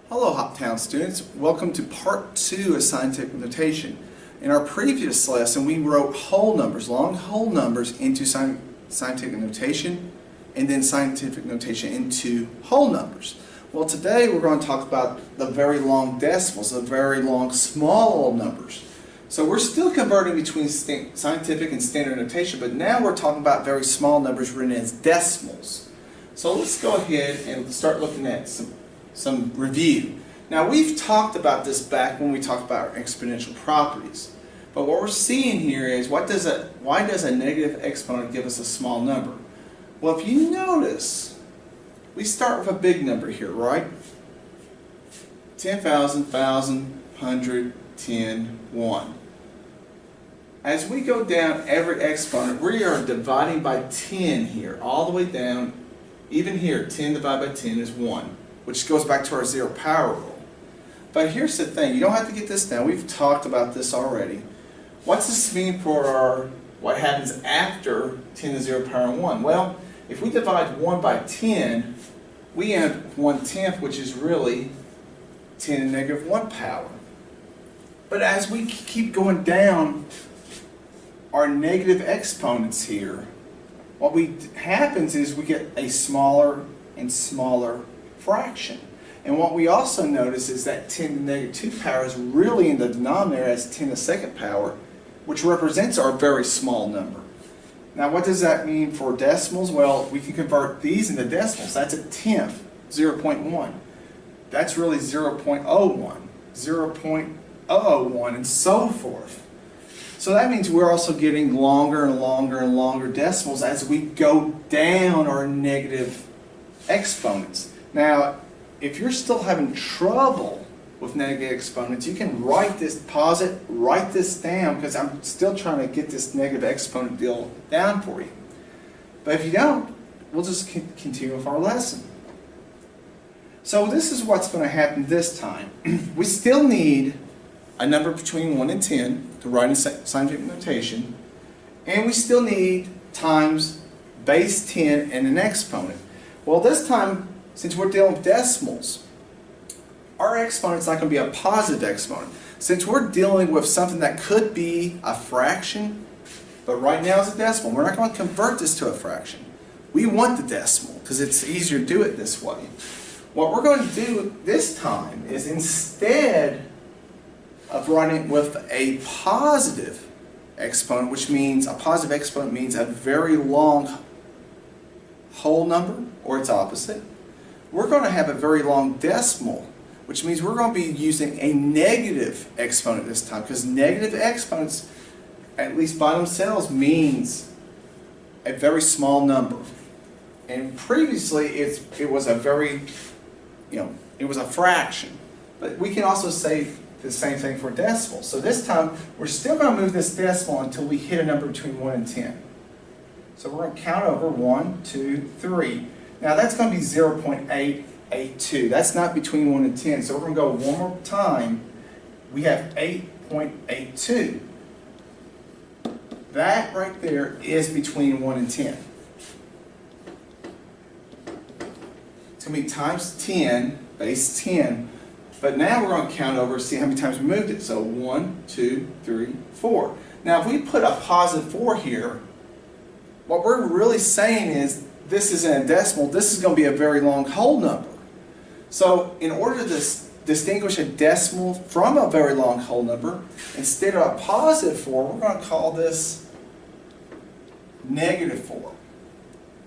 Hello Hoptown students, welcome to part 2 of scientific notation. In our previous lesson we wrote whole numbers, long whole numbers into scientific notation and then scientific notation into whole numbers. Well, today we're going to talk about the very long decimals, the very long small numbers. So we're still converting between scientific and standard notation, but now we're talking about very small numbers written as decimals. So let's go ahead and start looking at some review. Now we've talked about this back when we talked about exponential properties. But what we're seeing here is why does a negative exponent give us a small number? Well, if you notice, we start with a big number here, right? 10,000, 1,000, 100, 10, 1. As we go down every exponent, we are dividing by 10 here, all the way down. Even here, 10 divided by 10 is 1. Which goes back to our zero power rule. But here's the thing, you don't have to get this down. We've talked about this already. What's this mean for what happens after 10 to the 0 power 1? Well, if we divide 1 by 10, we end up with 1/10, which is really 10 to the negative 1 power. But as we keep going down our negative exponents here, what happens is we get a smaller and smaller fraction. And what we also notice is that 10 to the negative 2 power is really in the denominator as 10 to the second power, which represents our very small number. Now what does that mean for decimals? Well, we can convert these into decimals. That's a tenth, 0.1. That's really 0.01, 0.001, and so forth. So that means we're also getting longer and longer and longer decimals as we go down our negative exponents. Now, if you're still having trouble with negative exponents, you can write this, pause it, write this down, because I'm still trying to get this negative exponent deal down for you. But if you don't, we'll just continue with our lesson. So this is what's going to happen this time. We still need a number between 1 and 10 to write in scientific notation, and we still need times base 10 and an exponent. Well, this time, since we're dealing with decimals, our exponent's not going to be a positive exponent. Since we're dealing with something that could be a fraction, but right now it's a decimal, we're not going to convert this to a fraction. We want the decimal because it's easier to do it this way. What we're going to do this time is, instead of writing it with a positive exponent, which means a positive exponent means a very long whole number, or its opposite, we're going to have a very long decimal, which means we're going to be using a negative exponent this time, because negative exponents, at least by themselves, means a very small number. And previously it was a very, it was a fraction. But we can also say the same thing for decimals. So this time we're still going to move this decimal until we hit a number between 1 and 10. So we're going to count over 1, 2, 3. Now that's going to be 0.882. That's not between 1 and 10. So we're going to go one more time. We have 8.82. That right there is between 1 and 10. It's going to be times 10, base 10. But now we're going to count over, see how many times we moved it. So 1, 2, 3, 4. Now if we put a positive 4 here, what we're really saying is this isn't a decimal, this is going to be a very long whole number. So in order to distinguish a decimal from a very long whole number, instead of a positive 4, we're going to call this negative 4.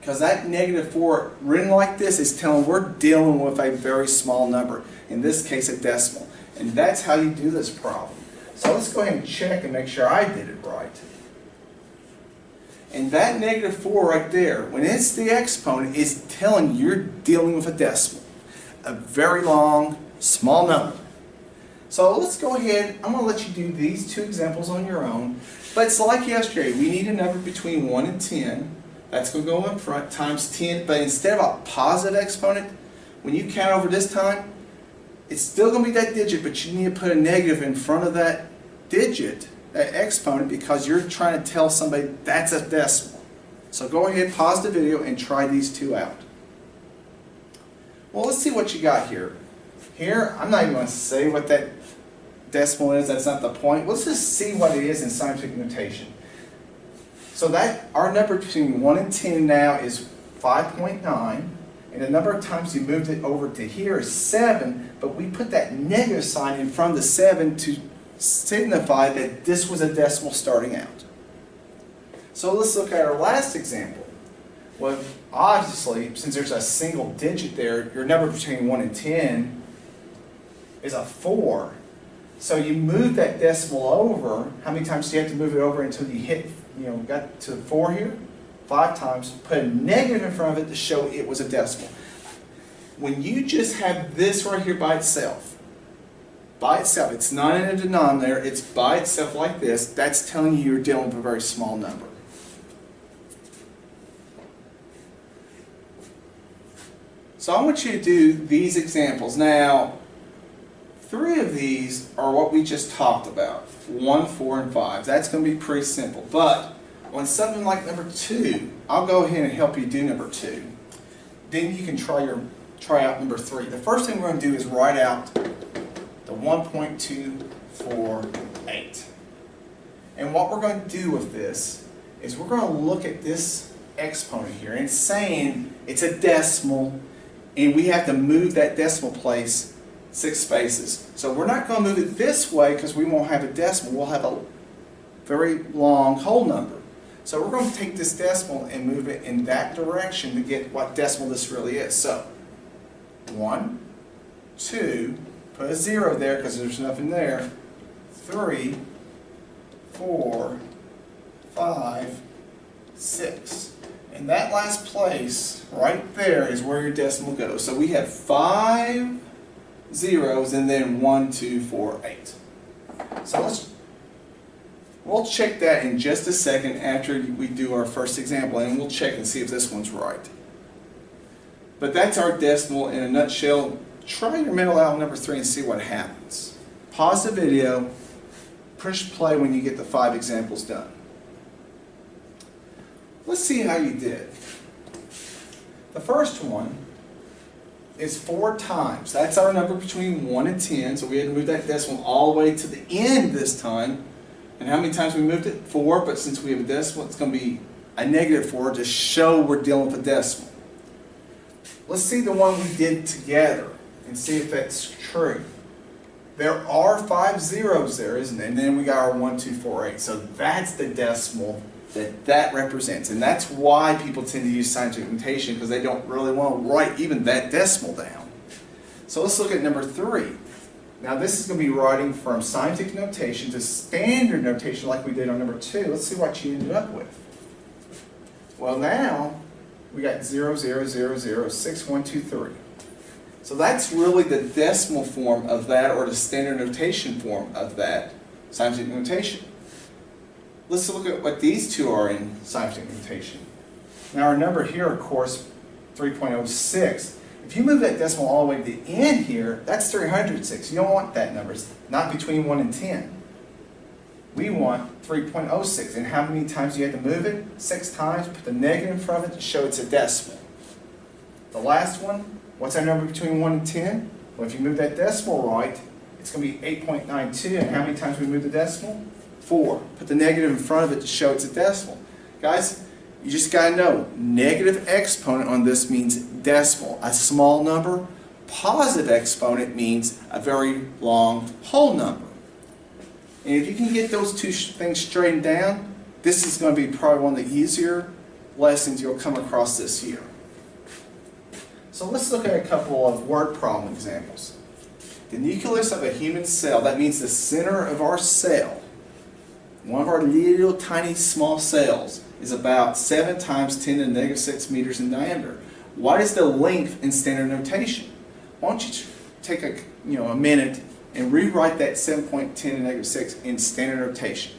Because that negative 4 written like this is telling we're dealing with a very small number, in this case a decimal. And that's how you do this problem. So let's go ahead and check and make sure I did it right. And that negative 4 right there, when it's the exponent, is telling you're dealing with a decimal. A very long, small number. So let's go ahead, I'm going to let you do these two examples on your own. But it's like yesterday, we need a number between 1 and 10. That's going to go up front, times 10. But instead of a positive exponent, when you count over this time, it's still going to be that digit, but you need to put a negative in front of that digit, that exponent, because you're trying to tell somebody that's a decimal. So go ahead, pause the video, and try these two out. Well, let's see what you got here. Here, I'm not even going to say what that decimal is, that's not the point. Let's just see what it is in scientific notation. So that our number between 1 and 10 now is 5.9, and the number of times you moved it over to here is 7, but we put that negative sign in front of the 7 to signify that this was a decimal starting out. So let's look at our last example. Well, obviously, since there's a single digit there, your number between 1 and 10 is a 4. So you move that decimal over. How many times do you have to move it over until you hit, got to 4 here? 5 times. Put a negative in front of it to show it was a decimal. When you just have this right here by itself, it's not in a denominator, it's by itself like this, that's telling you you're dealing with a very small number. So I want you to do these examples. Now, 3 of these are what we just talked about, 1, 4, and 5. That's going to be pretty simple. But on something like number 2, I'll go ahead and help you do number 2. Then you can try out number 3. The first thing we're going to do is write out the 1.248. And what we're going to do with this is we're going to look at this exponent here, and it's saying it's a decimal, and we have to move that decimal place 6 spaces. So we're not going to move it this way because we won't have a decimal. We'll have a very long whole number. So we're going to take this decimal and move it in that direction to get what decimal this really is. So 1, 2, put a 0 there because there's nothing there, 3, 4, 5, 6. And that last place right there is where your decimal goes. So we have 5 zeros and then 1, 2, 4, 8. So we'll check that in just a second after we do our first example, and we'll check and see if this one's right. But that's our decimal in a nutshell. Try your mental out number 3 and see what happens. Pause the video, push play when you get the 5 examples done. Let's see how you did. The first one is 4 times. That's our number between 1 and 10, so we had to move that decimal all the way to the end this time. And how many times we moved it? 4, but since we have a decimal, it's going to be a -4 to show we're dealing with a decimal. Let's see the one we did together and see if that's true. There are 5 zeros there, isn't there? And then we got our 1, 2, 4, 8. So that's the decimal that represents. And that's why people tend to use scientific notation, because they don't really want to write even that decimal down. So let's look at number 3. Now this is going to be writing from scientific notation to standard notation like we did on number 2. Let's see what you ended up with. Well, now we got 0, 0, 0, 0, 6, 1, 2, 3. So that's really the decimal form of that, or the standard notation form of that scientific notation. Let's look at what these two are in scientific notation. Now our number here, of course, 3.06. If you move that decimal all the way to the end here, that's 306. You don't want that number. It's not between 1 and 10. We want 3.06. And how many times do you have to move it? 6 times. Put the negative in front of it to show it's a decimal. The last one, what's our number between 1 and 10? Well, if you move that decimal right, it's going to be 8.92. And how many times we move the decimal? 4. Put the negative in front of it to show it's a decimal. Guys, you just got to know, negative exponent on this means decimal, a small number. Positive exponent means a very long whole number. And if you can get those two things straightened down, this is going to be probably one of the easier lessons you'll come across this year. So let's look at a couple of word problem examples. The nucleus of a human cell, that means the center of our cell, one of our little tiny small cells, is about 7 times 10 to the negative 6 meters in diameter. What is the length in standard notation? Why don't you take a minute and rewrite that 7.10 to the negative 6 in standard notation.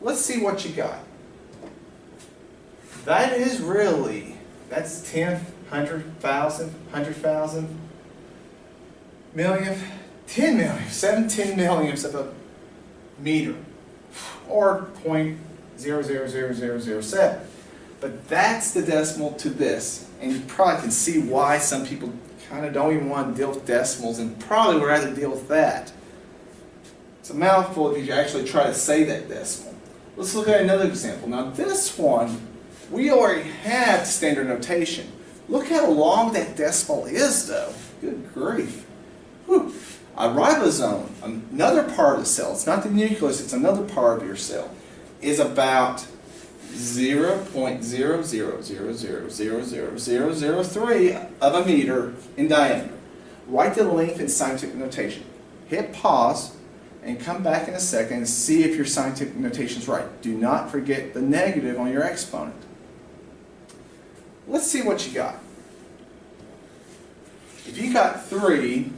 Let's see what you got. That is really, that's 10, 100,000, 100,000, million, 10 million, 7 10 millionths of a meter, or 0.000007. But that's the decimal to this, and you probably can see why some people kind of don't even want to deal with decimals and probably would rather deal with that. It's a mouthful if you actually try to say that decimal. Let's look at another example. Now this one, we already have standard notation. Look how long that decimal is though. Good grief. Whew. A ribosome, another part of the cell, it's not the nucleus, it's another part of your cell, is about 0.00000003 of a meter in diameter. Write the length in scientific notation. Hit pause and come back in a second and see if your scientific notation is right. Do not forget the negative on your exponent. Let's see what you got. If you got 3,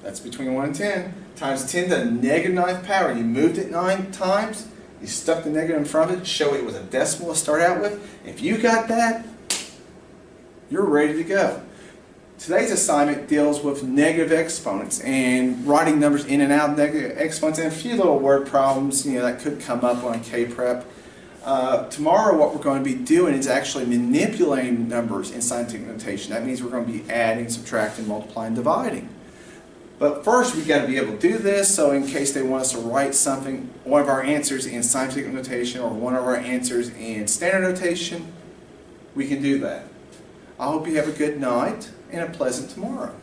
that's between 1 and 10, times 10 to the negative 9th power, you moved it 9 times, you stuck the negative in front of it to show it was a decimal to start out with. If you got that, you're ready to go. Today's assignment deals with negative exponents and writing numbers in and out of negative exponents and a few little word problems that could come up on K-Prep. Tomorrow what we're going to be doing is actually manipulating numbers in scientific notation. That means we're going to be adding, subtracting, multiplying, dividing. But first we've got to be able to do this, so in case they want us to write something, one of our answers in scientific notation or one of our answers in standard notation, we can do that. I hope you have a good night and a pleasant tomorrow.